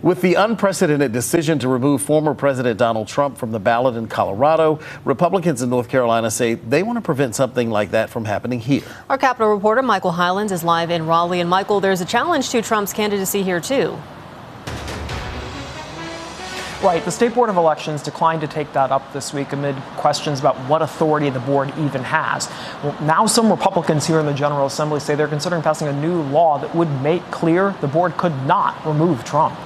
With the unprecedented decision to remove former President Donald Trump from the ballot in Colorado, Republicans in North Carolina say they want to prevent something like that from happening here. Our Capitol reporter Michael Hylands is live in Raleigh. And Michael, there's a challenge to Trump's candidacy here, too. Right. The State Board of Elections declined to take that up this week amid questions about what authority the board even has. Well, now some Republicans here in the General Assembly say they're considering passing a new law that would make clear the board could not remove Trump.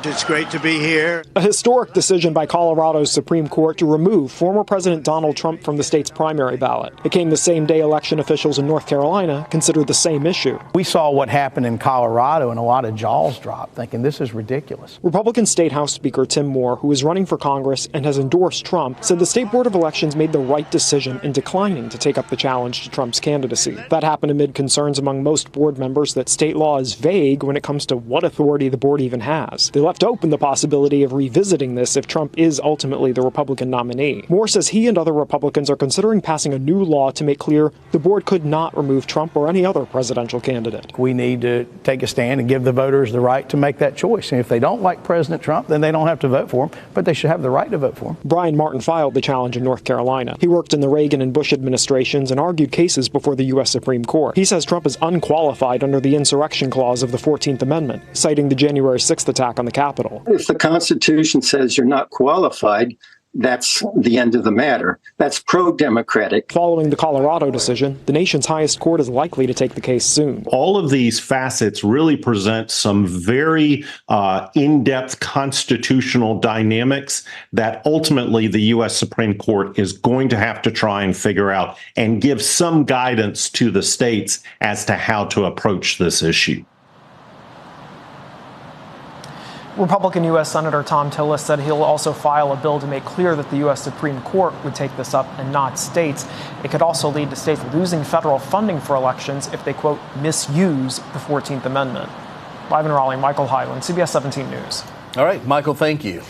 It's great to be here. A historic decision by Colorado's Supreme Court to remove former President Donald Trump from the state's primary ballot. It came the same day election officials in North Carolina considered the same issue. We saw what happened in Colorado and a lot of jaws dropped, thinking this is ridiculous. Republican State House Speaker Tim Moore, who is running for Congress and has endorsed Trump, said the State Board of Elections made the right decision in declining to take up the challenge to Trump's candidacy. That happened amid concerns among most board members that state law is vague when it comes to what authority the board even has. They left open the possibility of revisiting this if Trump is ultimately the Republican nominee. Moore says he and other Republicans are considering passing a new law to make clear the board could not remove Trump or any other presidential candidate. We need to take a stand and give the voters the right to make that choice. And if they don't like President Trump, then they don't have to vote for him, but they should have the right to vote for him. Brian Martin filed the challenge in North Carolina. He worked in the Reagan and Bush administrations and argued cases before the U.S. Supreme Court. He says Trump is unqualified under the insurrection clause of the 14th Amendment, citing the January 6th attack on the Capitol. If the Constitution says you're not qualified, that's the end of the matter. That's pro-democratic. Following the Colorado decision, the nation's highest court is likely to take the case soon. All of these facets really present some very in-depth constitutional dynamics that ultimately the U.S. Supreme Court is going to have to try and figure out and give some guidance to the states as to how to approach this issue. Republican U.S. Senator Tom Tillis said he'll also file a bill to make clear that the U.S. Supreme Court would take this up and not states. It could also lead to states losing federal funding for elections if they, quote, misuse the 14th Amendment. Live in Raleigh, Michael Hyland, CBS 17 News. All right, Michael, thank you.